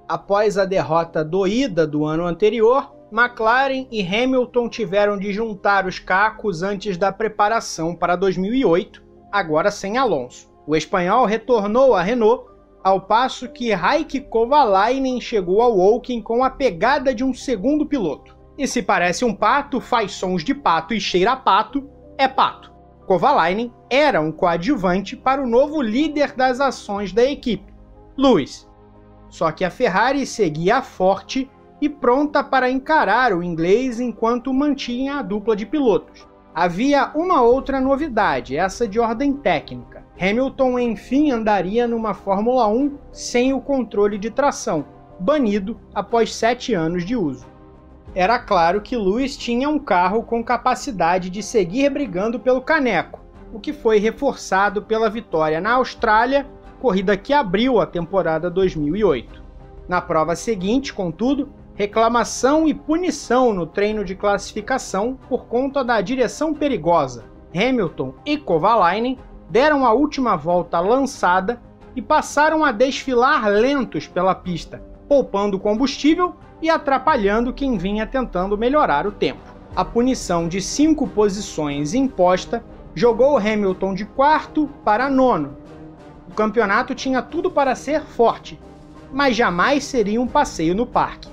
Após a derrota doída do ano anterior, McLaren e Hamilton tiveram de juntar os cacos antes da preparação para 2008, agora sem Alonso. O espanhol retornou à Renault, ao passo que Heikki Kovalainen chegou ao Woking com a pegada de um segundo piloto. E se parece um pato, faz sons de pato e cheira a pato, é pato. Kovalainen era um coadjuvante para o novo líder das ações da equipe, Lewis. Só que a Ferrari seguia forte e pronta para encarar o inglês enquanto mantinha a dupla de pilotos. Havia uma outra novidade, essa de ordem técnica. Hamilton enfim andaria numa Fórmula 1 sem o controle de tração, banido após 7 anos de uso. Era claro que Lewis tinha um carro com capacidade de seguir brigando pelo caneco, o que foi reforçado pela vitória na Austrália, corrida que abriu a temporada 2008. Na prova seguinte, contudo, reclamação e punição no treino de classificação por conta da direção perigosa. Hamilton e Kovalainen deram a última volta lançada e passaram a desfilar lentos pela pista, poupando combustível e atrapalhando quem vinha tentando melhorar o tempo. A punição de 5 posições imposta jogou Hamilton de 4º para 9º. O campeonato tinha tudo para ser forte, mas jamais seria um passeio no parque.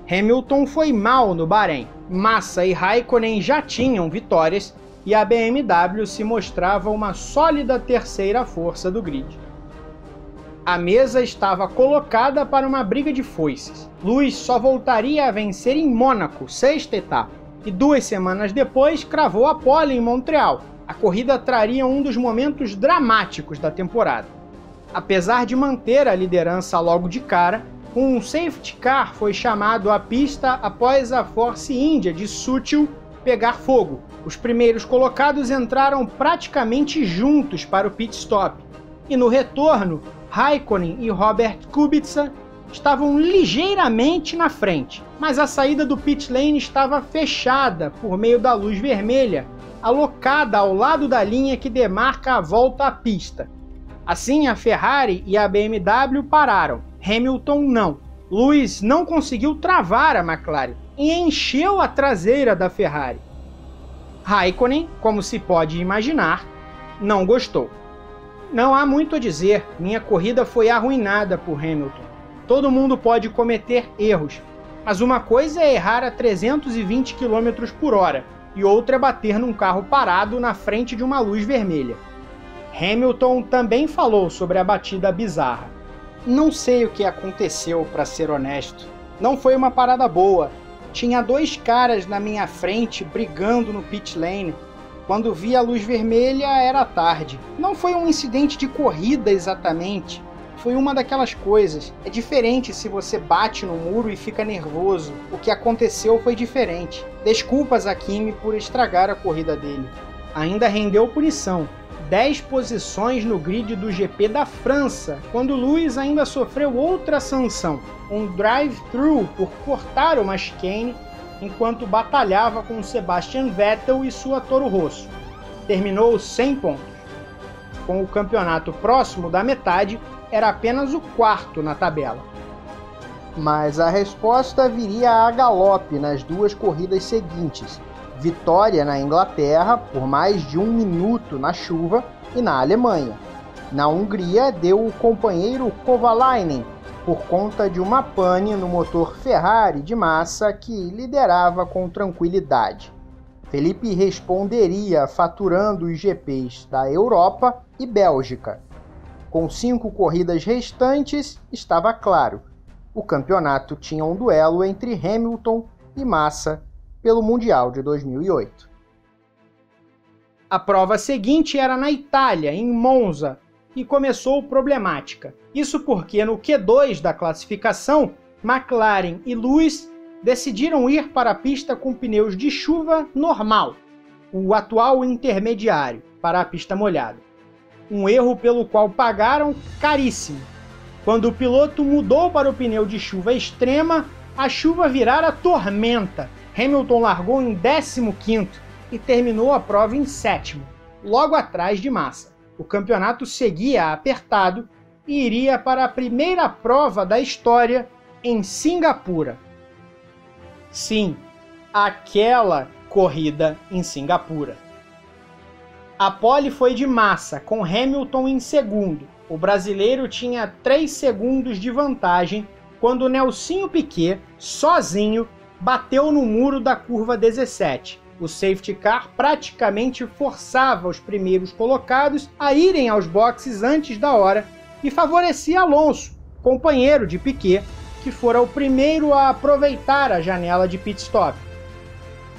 Hamilton foi mal no Bahrein. Massa e Raikkonen já tinham vitórias e a BMW se mostrava uma sólida terceira força do grid. A mesa estava colocada para uma briga de foices. Lewis só voltaria a vencer em Mônaco, 6ª etapa, e 2 semanas depois cravou a pole em Montreal. A corrida traria um dos momentos dramáticos da temporada. Apesar de manter a liderança logo de cara, um safety car foi chamado à pista após a Force India de Sutil pegar fogo. Os primeiros colocados entraram praticamente juntos para o pit stop, e no retorno, Raikkonen e Robert Kubica estavam ligeiramente na frente, mas a saída do pit lane estava fechada por meio da luz vermelha, alocada ao lado da linha que demarca a volta à pista. Assim, a Ferrari e a BMW pararam, Hamilton não. Lewis não conseguiu travar a McLaren e encheu a traseira da Ferrari. Raikkonen, como se pode imaginar, não gostou. Não há muito a dizer, minha corrida foi arruinada por Hamilton. Todo mundo pode cometer erros, mas uma coisa é errar a 320 km por hora e outra é bater num carro parado na frente de uma luz vermelha. Hamilton também falou sobre a batida bizarra. Não sei o que aconteceu, para ser honesto. Não foi uma parada boa. Tinha 2 caras na minha frente brigando no pit lane. Quando vi a luz vermelha, era tarde. Não foi um incidente de corrida exatamente. Foi uma daquelas coisas. É diferente se você bate no muro e fica nervoso. O que aconteceu foi diferente. Desculpas a Kimi por estragar a corrida dele. Ainda rendeu punição. 10 posições no grid do GP da França, quando Lewis ainda sofreu outra sanção, um drive-thru por cortar uma chicane enquanto batalhava com Sebastian Vettel e sua Toro Rosso. Terminou 100 pontos. Com o campeonato próximo da metade, era apenas o 4º na tabela. Mas a resposta viria a galope nas 2 corridas seguintes. Vitória na Inglaterra por mais de 1 minuto na chuva e na Alemanha. Na Hungria deu o companheiro Kovalainen por conta de uma pane no motor Ferrari de Massa que liderava com tranquilidade. Felipe responderia faturando os GPs da Europa e Bélgica. Com 5 corridas restantes, estava claro, o campeonato tinha um duelo entre Hamilton e Massa pelo Mundial de 2008. A prova seguinte era na Itália, em Monza, e começou problemática. Isso porque no Q2 da classificação, McLaren e Lewis decidiram ir para a pista com pneus de chuva normal, o atual intermediário, para a pista molhada. Um erro pelo qual pagaram caríssimo. Quando o piloto mudou para o pneu de chuva extrema, a chuva virara tormenta. Hamilton largou em 15º e terminou a prova em 7º, logo atrás de Massa. O campeonato seguia apertado e iria para a primeira prova da história em Singapura. Sim, aquela corrida em Singapura. A pole foi de Massa, com Hamilton em segundo. O brasileiro tinha 3 segundos de vantagem quando Nelsinho Piquet, sozinho, bateu no muro da curva 17. O safety car praticamente forçava os primeiros colocados a irem aos boxes antes da hora e favorecia Alonso, companheiro de Piquet, que fora o primeiro a aproveitar a janela de pit stop.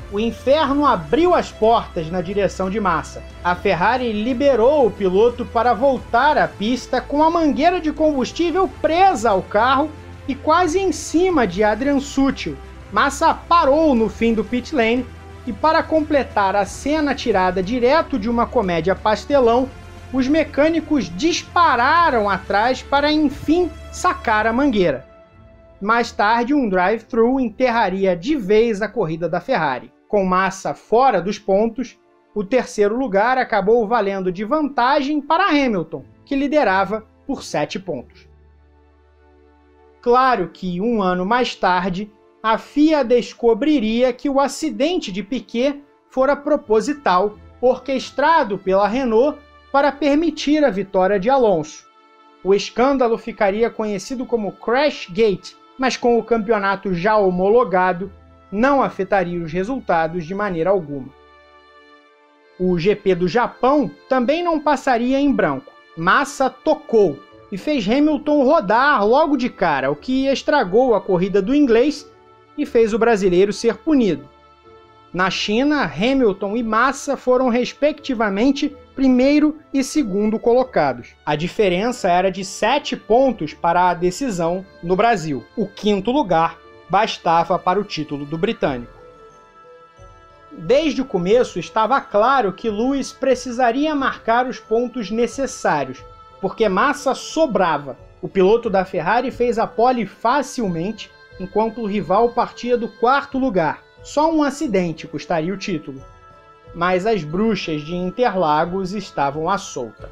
O inferno abriu as portas na direção de Massa. A Ferrari liberou o piloto para voltar à pista com a mangueira de combustível presa ao carro e quase em cima de Adrian Sutil. Massa parou no fim do pit lane e, para completar a cena tirada direto de uma comédia pastelão, os mecânicos dispararam atrás para enfim sacar a mangueira. Mais tarde, um drive-thru enterraria de vez a corrida da Ferrari. Com Massa fora dos pontos, o terceiro lugar acabou valendo de vantagem para Hamilton, que liderava por 7 pontos. Claro que, um ano mais tarde, a FIA descobriria que o acidente de Piquet fora proposital, orquestrado pela Renault para permitir a vitória de Alonso. O escândalo ficaria conhecido como Crashgate, mas com o campeonato já homologado, não afetaria os resultados de maneira alguma. O GP do Japão também não passaria em branco. Massa tocou e fez Hamilton rodar logo de cara, o que estragou a corrida do inglês e fez o brasileiro ser punido. Na China, Hamilton e Massa foram respectivamente primeiro e segundo colocados. A diferença era de 7 pontos para a decisão no Brasil. O quinto lugar bastava para o título do britânico. Desde o começo estava claro que Lewis precisaria marcar os pontos necessários, porque Massa sobrava. O piloto da Ferrari fez a pole facilmente, enquanto o rival partia do quarto lugar. Só um acidente custaria o título. Mas as bruxas de Interlagos estavam à solta.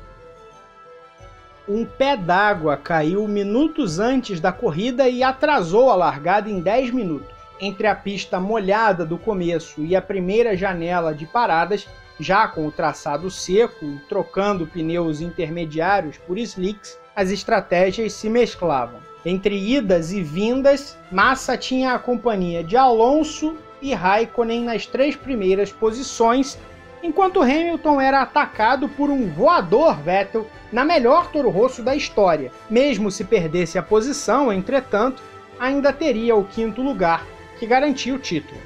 Um pé d'água caiu minutos antes da corrida e atrasou a largada em 10 minutos. Entre a pista molhada do começo e a primeira janela de paradas, já com o traçado seco e trocando pneus intermediários por slicks, as estratégias se mesclavam. Entre idas e vindas, Massa tinha a companhia de Alonso e Raikkonen nas 3 primeiras posições, enquanto Hamilton era atacado por um voador Vettel na melhor Toro Rosso da história. Mesmo se perdesse a posição, entretanto, ainda teria o quinto lugar, que garantia o título.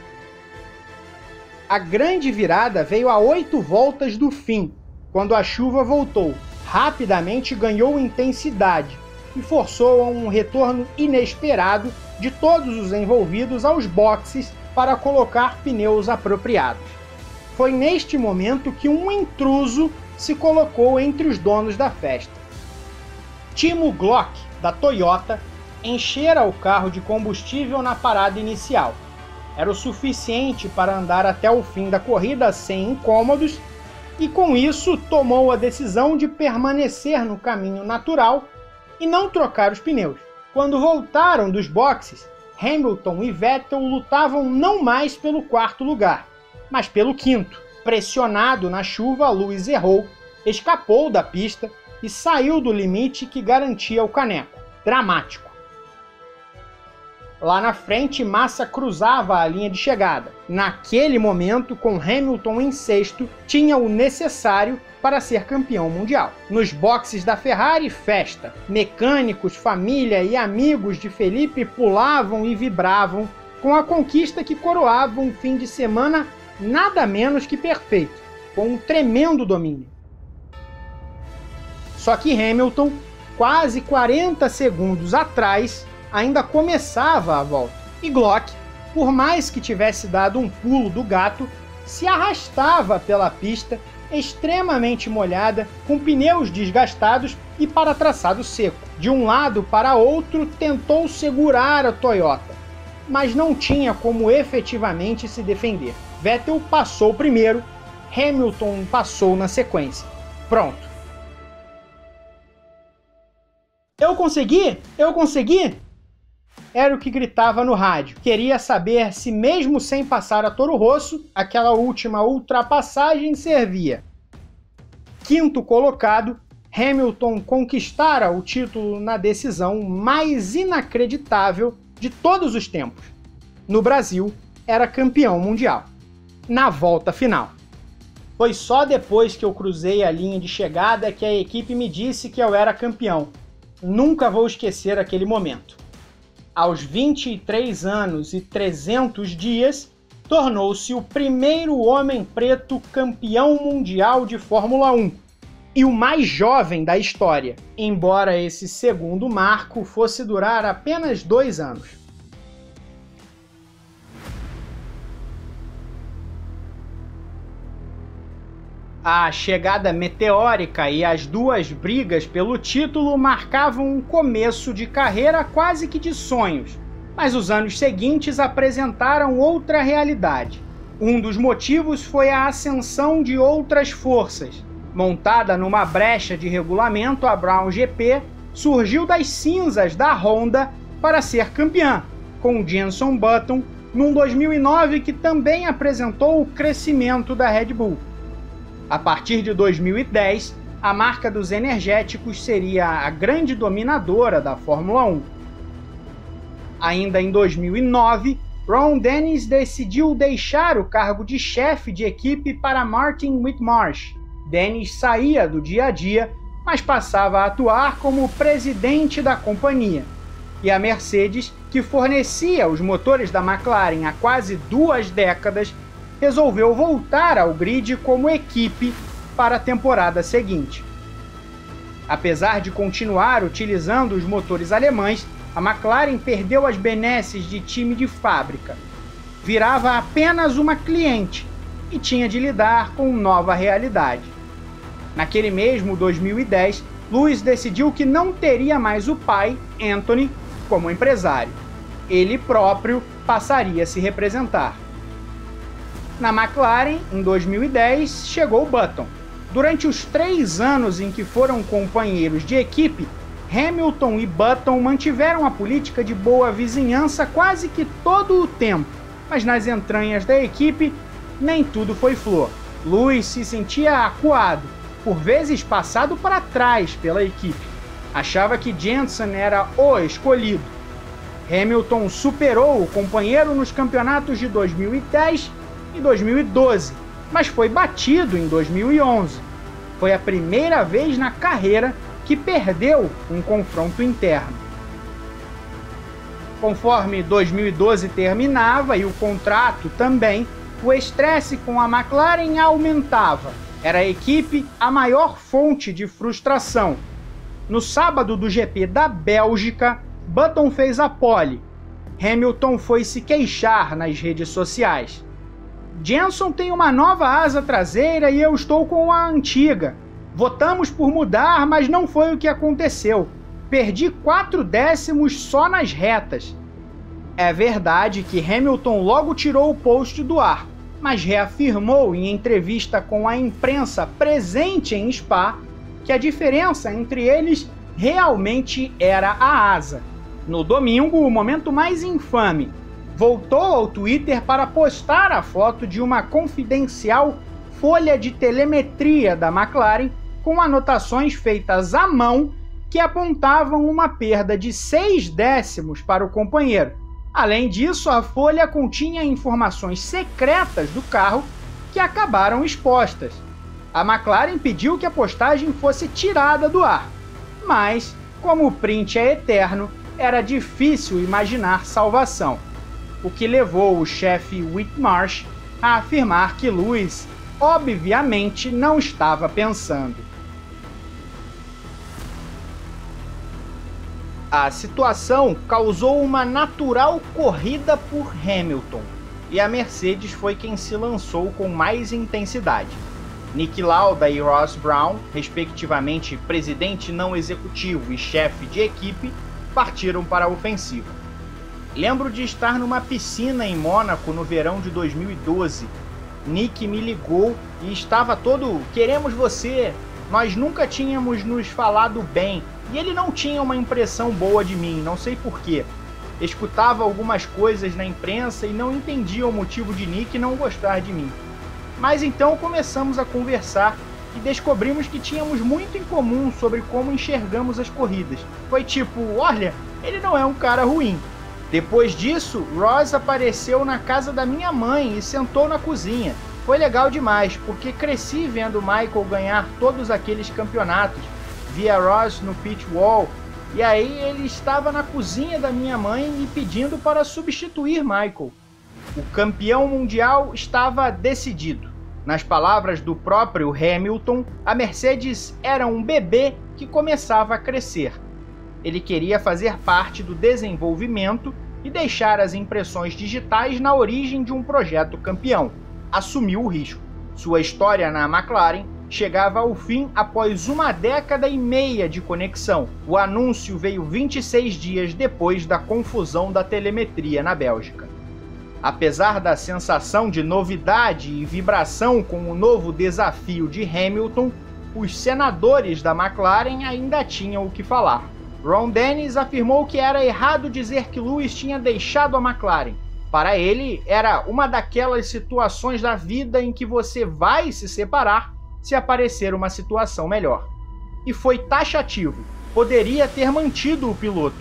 A grande virada veio a 8 voltas do fim, quando a chuva voltou. Rapidamente ganhou intensidade e forçou a um retorno inesperado de todos os envolvidos aos boxes para colocar pneus apropriados. Foi neste momento que um intruso se colocou entre os donos da festa. Timo Glock, da Toyota, enchera o carro de combustível na parada inicial. Era o suficiente para andar até o fim da corrida sem incômodos e, com isso, tomou a decisão de permanecer no caminho natural e não trocar os pneus. Quando voltaram dos boxes, Hamilton e Vettel lutavam não mais pelo quarto lugar, mas pelo quinto. Pressionado na chuva, Lewis errou, escapou da pista e saiu do limite que garantia o caneco. Dramático. Lá na frente, Massa cruzava a linha de chegada. Naquele momento, com Hamilton em sexto, tinha o necessário para ser campeão mundial. Nos boxes da Ferrari, festa. Mecânicos, família e amigos de Felipe pulavam e vibravam com a conquista que coroava um fim de semana nada menos que perfeito, com um tremendo domínio. Só que Hamilton, quase 40 segundos atrás, ainda começava a volta. E Glock, por mais que tivesse dado um pulo do gato, se arrastava pela pista extremamente molhada, com pneus desgastados e para traçado seco. De um lado para outro, tentou segurar a Toyota, mas não tinha como efetivamente se defender. Vettel passou primeiro, Hamilton passou na sequência. Pronto. Eu consegui? Eu consegui? era o que gritava no rádio. Queria saber se, mesmo sem passar a Toro Rosso, aquela última ultrapassagem servia. Quinto colocado, Hamilton conquistara o título na decisão mais inacreditável de todos os tempos. No Brasil, era campeão mundial. Na volta final. Foi só depois que eu cruzei a linha de chegada que a equipe me disse que eu era campeão. Nunca vou esquecer aquele momento. Aos 23 anos e 300 dias, tornou-se o primeiro homem preto campeão mundial de Fórmula 1 e o mais jovem da história, embora esse segundo marco fosse durar apenas 2 anos. A chegada meteórica e as duas brigas pelo título marcavam um começo de carreira quase que de sonhos, mas os anos seguintes apresentaram outra realidade. Um dos motivos foi a ascensão de outras forças. Montada numa brecha de regulamento, a Brown GP surgiu das cinzas da Honda para ser campeã, com Jenson Button num 2009 que também apresentou o crescimento da Red Bull. A partir de 2010, a marca dos energéticos seria a grande dominadora da Fórmula 1. Ainda em 2009, Ron Dennis decidiu deixar o cargo de chefe de equipe para Martin Whitmarsh. Dennis saía do dia a dia, mas passava a atuar como presidente da companhia. E a Mercedes, que fornecia os motores da McLaren há quase 2 décadas, resolveu voltar ao grid como equipe para a temporada seguinte. Apesar de continuar utilizando os motores alemães, a McLaren perdeu as benesses de time de fábrica. Virava apenas uma cliente e tinha de lidar com nova realidade. Naquele mesmo 2010, Lewis decidiu que não teria mais o pai, Anthony, como empresário. Ele próprio passaria a se representar. Na McLaren, em 2010, chegou Button. Durante os 3 anos em que foram companheiros de equipe, Hamilton e Button mantiveram a política de boa vizinhança quase que todo o tempo, mas nas entranhas da equipe, nem tudo foi flor. Lewis se sentia acuado, por vezes passado para trás pela equipe. Achava que Jenson era o escolhido. Hamilton superou o companheiro nos campeonatos de 2010 e 2012, mas foi batido em 2011. Foi a primeira vez na carreira que perdeu um confronto interno. Conforme 2012 terminava e o contrato também, o estresse com a McLaren aumentava. Era a equipe a maior fonte de frustração. No sábado do GP da Bélgica, Button fez a pole. Hamilton foi se queixar nas redes sociais. Jenson tem uma nova asa traseira e eu estou com a antiga. Votamos por mudar, mas não foi o que aconteceu. Perdi 4 décimos só nas retas. É verdade que Hamilton logo tirou o post do ar, mas reafirmou em entrevista com a imprensa presente em Spa que a diferença entre eles realmente era a asa. No domingo, o momento mais infame, voltou ao Twitter para postar a foto de uma confidencial folha de telemetria da McLaren com anotações feitas à mão que apontavam uma perda de 6 décimos para o companheiro. Além disso, a folha continha informações secretas do carro que acabaram expostas. A McLaren pediu que a postagem fosse tirada do ar, mas, como o print é eterno, era difícil imaginar salvação, o que levou o chefe Whitmarsh a afirmar que Lewis, obviamente, não estava pensando. A situação causou uma natural corrida por Hamilton, e a Mercedes foi quem se lançou com mais intensidade. Niki Lauda e Ross Brown, respectivamente presidente não executivo e chefe de equipe, partiram para a ofensiva. Lembro de estar numa piscina em Mônaco no verão de 2012. Niki me ligou e estava todo "queremos você, nós nunca tínhamos nos falado bem", e ele não tinha uma impressão boa de mim, não sei porquê. Escutava algumas coisas na imprensa e não entendia o motivo de Nick não gostar de mim. Mas então começamos a conversar e descobrimos que tínhamos muito em comum sobre como enxergamos as corridas. Foi tipo, olha, ele não é um cara ruim. Depois disso, Ross apareceu na casa da minha mãe e sentou na cozinha. Foi legal demais, porque cresci vendo Michael ganhar todos aqueles campeonatos. Via Ross no pit wall, e aí ele estava na cozinha da minha mãe me pedindo para substituir Michael. O campeão mundial estava decidido. Nas palavras do próprio Hamilton, a Mercedes era um bebê que começava a crescer. Ele queria fazer parte do desenvolvimento e deixar as impressões digitais na origem de um projeto campeão. Assumiu o risco. Sua história na McLaren chegava ao fim após 1,5 de conexão. O anúncio veio 26 dias depois da confusão da telemetria na Bélgica. Apesar da sensação de novidade e vibração com o novo desafio de Hamilton, os senadores da McLaren ainda tinham o que falar. Ron Dennis afirmou que era errado dizer que Lewis tinha deixado a McLaren. Para ele, era uma daquelas situações da vida em que você vai se separar se aparecer uma situação melhor. E foi taxativo. Poderia ter mantido o piloto,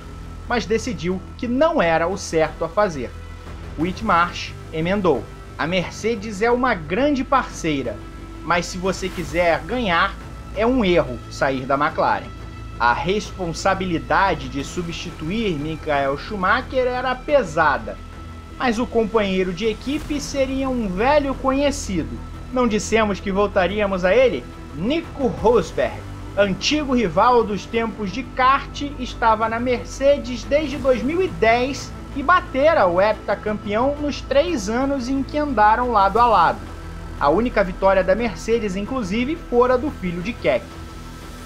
mas decidiu que não era o certo a fazer. Whitmarsh emendou: a Mercedes é uma grande parceira, mas se você quiser ganhar, é um erro sair da McLaren. A responsabilidade de substituir Michael Schumacher era pesada, mas o companheiro de equipe seria um velho conhecido. Não dissemos que voltaríamos a ele? Nico Rosberg, antigo rival dos tempos de kart, estava na Mercedes desde 2010 e batera o heptacampeão nos 3 anos em que andaram lado a lado. A única vitória da Mercedes, inclusive, fora do filho de Keck.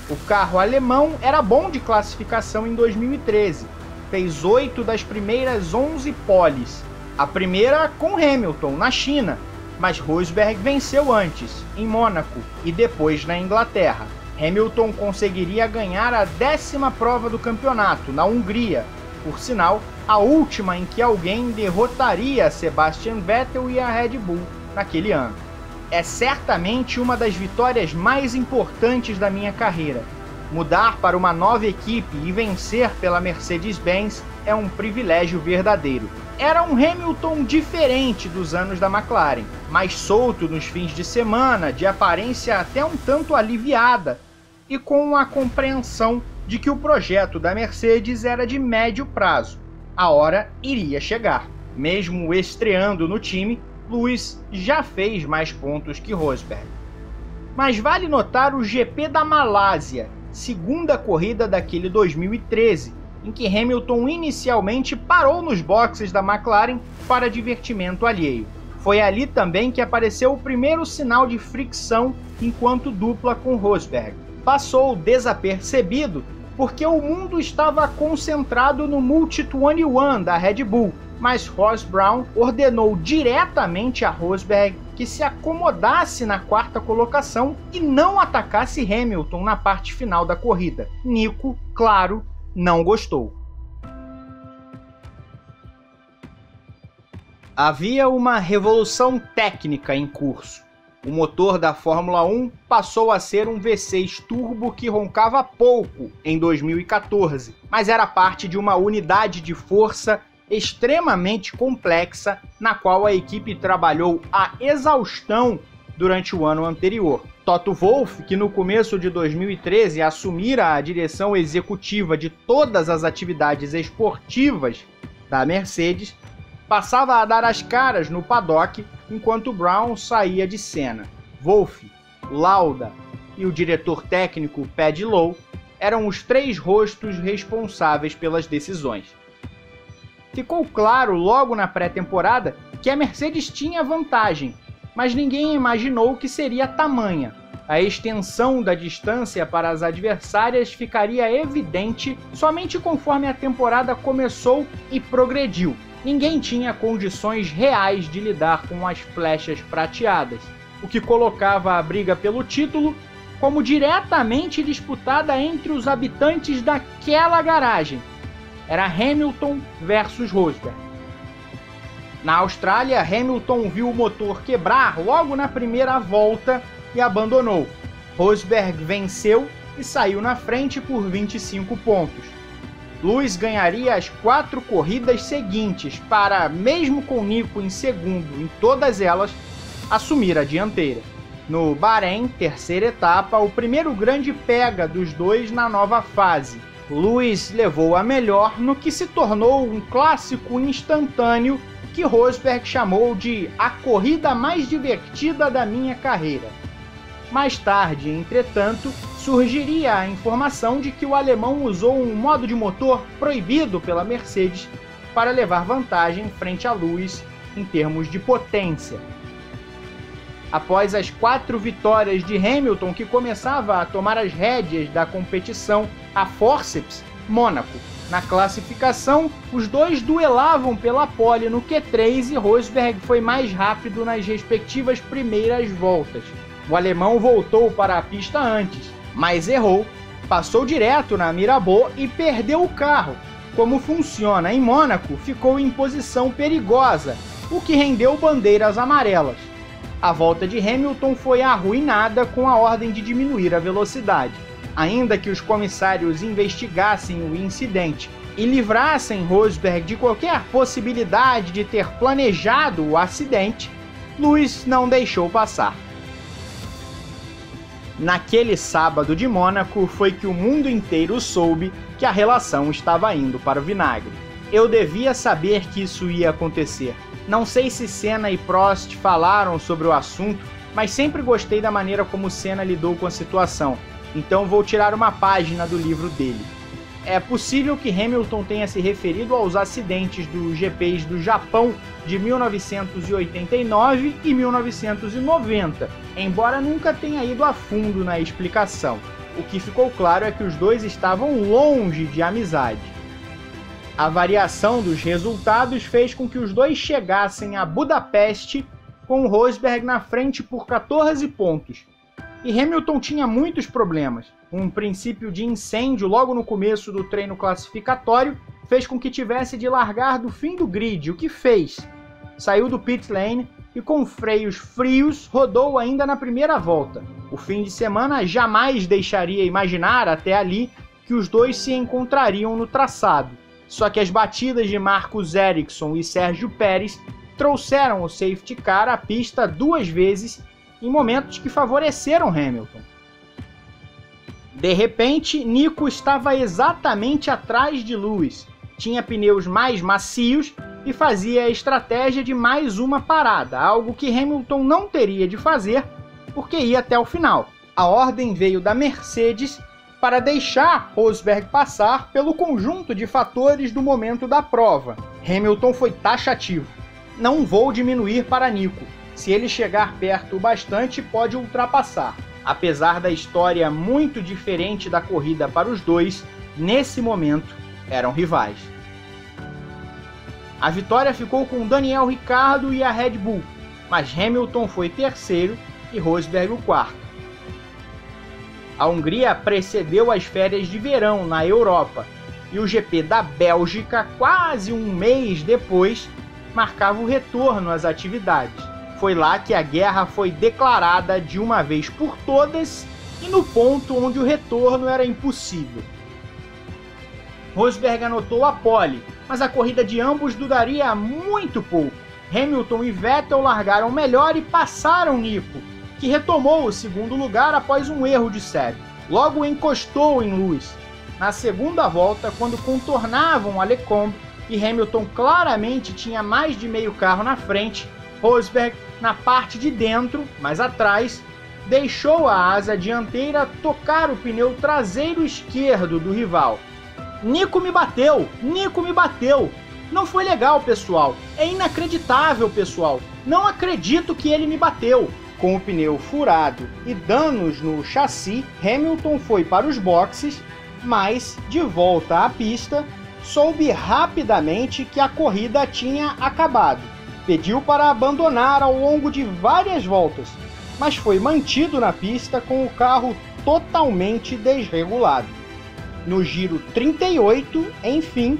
O carro alemão era bom de classificação em 2013, fez 8 das primeiras 11 poles, a primeira com Hamilton, na China, mas Rosberg venceu antes, em Mônaco, e depois na Inglaterra. Hamilton conseguiria ganhar a 10ª prova do campeonato, na Hungria, por sinal, a última em que alguém derrotaria Sebastian Vettel e a Red Bull naquele ano. É certamente uma das vitórias mais importantes da minha carreira. Mudar para uma nova equipe e vencer pela Mercedes-Benz é um privilégio verdadeiro. Era um Hamilton diferente dos anos da McLaren, mais solto nos fins de semana, de aparência até um tanto aliviada, e com a compreensão de que o projeto da Mercedes era de médio prazo. A hora iria chegar. Mesmo estreando no time, Lewis já fez mais pontos que Rosberg. Mas vale notar o GP da Malásia, segunda corrida daquele 2013, em que Hamilton inicialmente parou nos boxes da McLaren para divertimento alheio. Foi ali também que apareceu o primeiro sinal de fricção enquanto dupla com Rosberg. Passou desapercebido porque o mundo estava concentrado no Multi-21 da Red Bull, mas Ross Brown ordenou diretamente a Rosberg que se acomodasse na 4ª colocação e não atacasse Hamilton na parte final da corrida. Nico, claro, não gostou. Havia uma revolução técnica em curso. O motor da Fórmula 1 passou a ser um V6 turbo que roncava pouco em 2014, mas era parte de uma unidade de força extremamente complexa na qual a equipe trabalhou a exaustão durante o ano anterior. Toto Wolff, que no começo de 2013 assumira a direção executiva de todas as atividades esportivas da Mercedes, passava a dar as caras no paddock enquanto Brown saía de cena. Wolff, Lauda e o diretor técnico Paddy Lowe eram os 3 rostos responsáveis pelas decisões. Ficou claro logo na pré-temporada que a Mercedes tinha vantagem, mas ninguém imaginou que seria tamanha. A extensão da distância para as adversárias ficaria evidente somente conforme a temporada começou e progrediu. Ninguém tinha condições reais de lidar com as flechas prateadas, o que colocava a briga pelo título como diretamente disputada entre os habitantes daquela garagem. Era Hamilton versus Rosberg. Na Austrália, Hamilton viu o motor quebrar logo na primeira volta e abandonou. Rosberg venceu e saiu na frente por 25 pontos. Lewis ganharia as 4 corridas seguintes para, mesmo com Nico em segundo em todas elas, assumir a dianteira. No Bahrein, terceira etapa, o primeiro grande pega dos dois na nova fase. Lewis levou a melhor no que se tornou um clássico instantâneo que Rosberg chamou de a corrida mais divertida da minha carreira. Mais tarde, entretanto, surgiria a informação de que o alemão usou um modo de motor proibido pela Mercedes para levar vantagem frente a Lewis em termos de potência. Após as 4 vitórias de Hamilton, que começava a tomar as rédeas da competição a fórceps, Mônaco. Na classificação, os dois duelavam pela pole no Q3 e Rosberg foi mais rápido nas respectivas primeiras voltas. O alemão voltou para a pista antes, mas errou, passou direto na Mirabeau e perdeu o carro. Como funciona em Mônaco, ficou em posição perigosa, o que rendeu bandeiras amarelas. A volta de Hamilton foi arruinada com a ordem de diminuir a velocidade. Ainda que os comissários investigassem o incidente e livrassem Rosberg de qualquer possibilidade de ter planejado o acidente, Lewis não deixou passar. Naquele sábado de Mônaco foi que o mundo inteiro soube que a relação estava indo para o vinagre. Eu devia saber que isso ia acontecer. Não sei se Senna e Prost falaram sobre o assunto, mas sempre gostei da maneira como Senna lidou com a situação, então vou tirar uma página do livro dele. É possível que Hamilton tenha se referido aos acidentes dos GPs do Japão de 1989 e 1990, embora nunca tenha ido a fundo na explicação. O que ficou claro é que os dois estavam longe de amizade. A variação dos resultados fez com que os dois chegassem a Budapeste com Rosberg na frente por 14 pontos. E Hamilton tinha muitos problemas. Um princípio de incêndio logo no começo do treino classificatório fez com que tivesse de largar do fim do grid, o que fez? Saiu do pit lane e com freios frios rodou ainda na primeira volta. O fim de semana jamais deixaria imaginar até ali que os dois se encontrariam no traçado. Só que as batidas de Marcus Ericsson e Sérgio Pérez trouxeram o safety car à pista 2 vezes em momentos que favoreceram Hamilton. De repente, Nico estava exatamente atrás de Lewis, tinha pneus mais macios e fazia a estratégia de mais uma parada, algo que Hamilton não teria de fazer porque ia até o final. A ordem veio da Mercedes para deixar Rosberg passar pelo conjunto de fatores do momento da prova. Hamilton foi taxativo. Não vou diminuir para Nico. Se ele chegar perto o bastante, pode ultrapassar. Apesar da história muito diferente da corrida para os dois, nesse momento eram rivais. A vitória ficou com Daniel Ricciardo e a Red Bull, mas Hamilton foi terceiro e Rosberg o quarto. A Hungria precedeu as férias de verão na Europa e o GP da Bélgica, quase um mês depois, marcava o retorno às atividades. Foi lá que a guerra foi declarada de uma vez por todas e no ponto onde o retorno era impossível. Rosberg anotou a pole, mas a corrida de ambos duraria muito pouco. Hamilton e Vettel largaram melhor e passaram Nico, que retomou o segundo lugar após um erro de Seb. Logo encostou em Lewis. Na segunda volta, quando contornavam a Lecombe e Hamilton claramente tinha mais de meio carro na frente, Rosberg, na parte de dentro, mais atrás, deixou a asa dianteira tocar o pneu traseiro esquerdo do rival. Nico me bateu! Nico me bateu! Não foi legal, pessoal. É inacreditável, pessoal. Não acredito que ele me bateu. Com o pneu furado e danos no chassi, Hamilton foi para os boxes, mas, de volta à pista, soube rapidamente que a corrida tinha acabado. Pediu para abandonar ao longo de várias voltas, mas foi mantido na pista com o carro totalmente desregulado. No giro 38, enfim,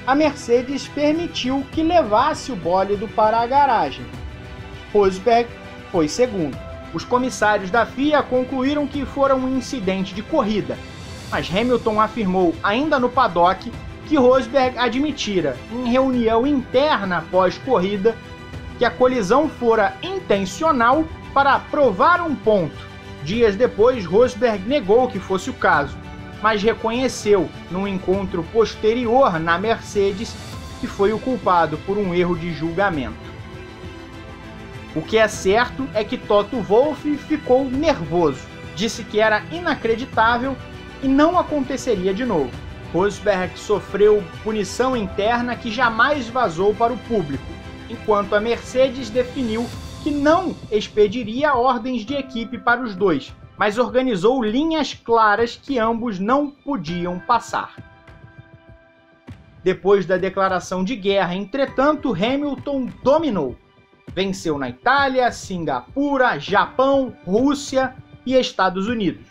a Mercedes permitiu que levasse o bólido para a garagem. Rosberg foi segundo. Os comissários da FIA concluíram que fora um incidente de corrida, mas Hamilton afirmou ainda no paddock que Rosberg admitira, em reunião interna pós-corrida, que a colisão fora intencional para provar um ponto. Dias depois, Rosberg negou que fosse o caso, mas reconheceu, num encontro posterior na Mercedes, que foi o culpado por um erro de julgamento. O que é certo é que Toto Wolff ficou nervoso, disse que era inacreditável e não aconteceria de novo. Rosberg sofreu punição interna que jamais vazou para o público, enquanto a Mercedes definiu que não expediria ordens de equipe para os dois, mas organizou linhas claras que ambos não podiam passar. Depois da declaração de guerra, entretanto, Hamilton dominou. Venceu na Itália, Singapura, Japão, Rússia e Estados Unidos.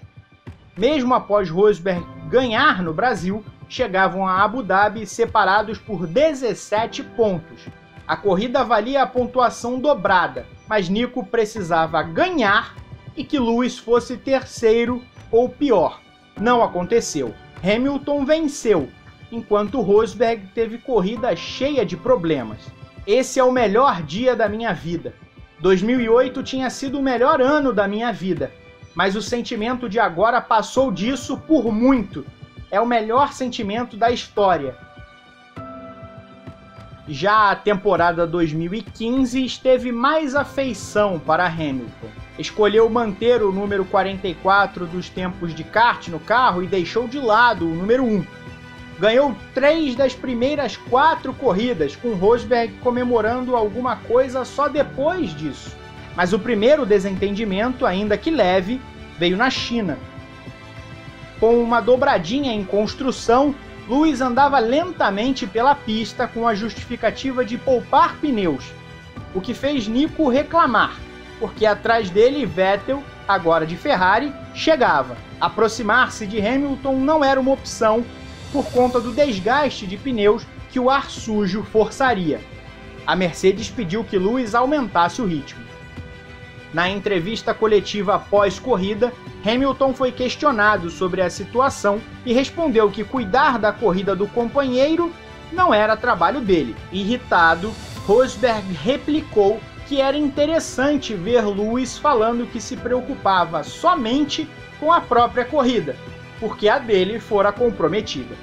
Mesmo após Rosberg ganhar no Brasil, chegavam a Abu Dhabi separados por 17 pontos. A corrida valia a pontuação dobrada, mas Nico precisava ganhar e que Lewis fosse terceiro ou pior. Não aconteceu. Hamilton venceu, enquanto Rosberg teve corrida cheia de problemas. Esse é o melhor dia da minha vida. 2008 tinha sido o melhor ano da minha vida, mas o sentimento de agora passou disso por muito. É o melhor sentimento da história. Já a temporada 2015 esteve mais afeição para Hamilton. Escolheu manter o número 44 dos tempos de kart no carro e deixou de lado o número 1. Ganhou 3 das primeiras 4 corridas, com Rosberg comemorando alguma coisa só depois disso. Mas o primeiro desentendimento, ainda que leve, veio na China. Com uma dobradinha em construção, Lewis andava lentamente pela pista com a justificativa de poupar pneus, o que fez Nico reclamar, porque atrás dele Vettel, agora de Ferrari, chegava. Aproximar-se de Hamilton não era uma opção por conta do desgaste de pneus que o ar sujo forçaria. A Mercedes pediu que Lewis aumentasse o ritmo. Na entrevista coletiva pós-corrida, Hamilton foi questionado sobre a situação e respondeu que cuidar da corrida do companheiro não era trabalho dele. Irritado, Rosberg replicou que era interessante ver Lewis falando que se preocupava somente com a própria corrida, porque a dele fora comprometida.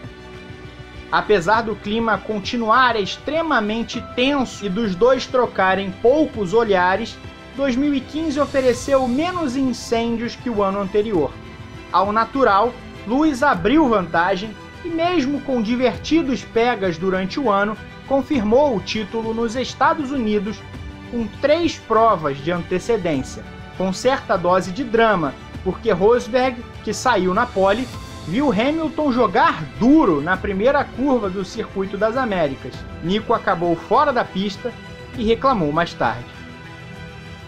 Apesar do clima continuar extremamente tenso e dos dois trocarem poucos olhares, 2015 ofereceu menos incêndios que o ano anterior. Ao natural, Lewis abriu vantagem e, mesmo com divertidos pegas durante o ano, confirmou o título nos Estados Unidos com 3 provas de antecedência, com certa dose de drama, porque Rosberg, que saiu na pole, viu Hamilton jogar duro na primeira curva do Circuito das Américas. Nico acabou fora da pista e reclamou mais tarde.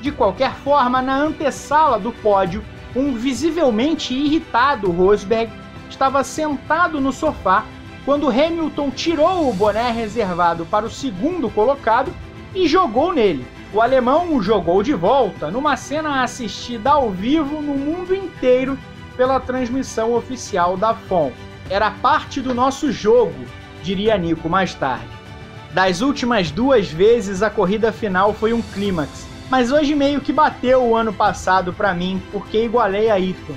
De qualquer forma, na antessala do pódio, um visivelmente irritado Rosberg estava sentado no sofá quando Hamilton tirou o boné reservado para o segundo colocado e jogou nele. O alemão o jogou de volta numa cena assistida ao vivo no mundo inteiro pela transmissão oficial da FOM. Era parte do nosso jogo, diria Nico mais tarde. Das últimas 2 vezes a corrida final foi um clímax, mas hoje meio que bateu o ano passado para mim, porque igualei a Ayrton.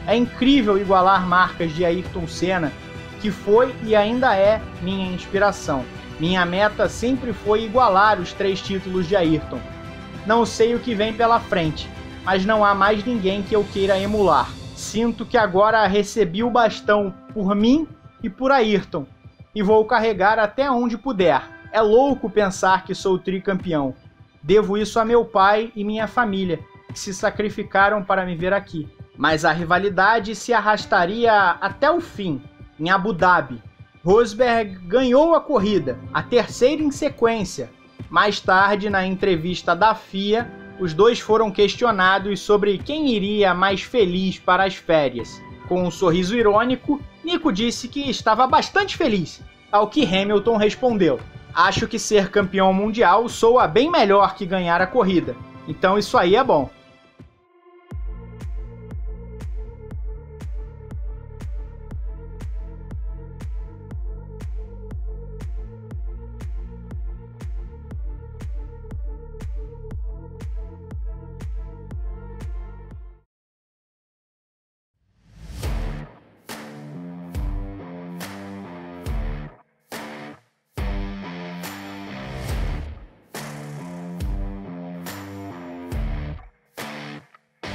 É incrível igualar marcas de Ayrton Senna, que foi e ainda é minha inspiração. Minha meta sempre foi igualar os 3 títulos de Ayrton. Não sei o que vem pela frente, mas não há mais ninguém que eu queira emular. Sinto que agora recebi o bastão por mim e por Ayrton, e vou carregar até onde puder. É louco pensar que sou tricampeão. Devo isso a meu pai e minha família, que se sacrificaram para me ver aqui. Mas a rivalidade se arrastaria até o fim, em Abu Dhabi. Rosberg ganhou a corrida, a 3ª em sequência. Mais tarde, na entrevista da FIA, os dois foram questionados sobre quem iria mais feliz para as férias. Com um sorriso irônico, Nico disse que estava bastante feliz. ao que Hamilton respondeu: "Acho que ser campeão mundial soa bem melhor que ganhar a corrida, então isso aí é bom."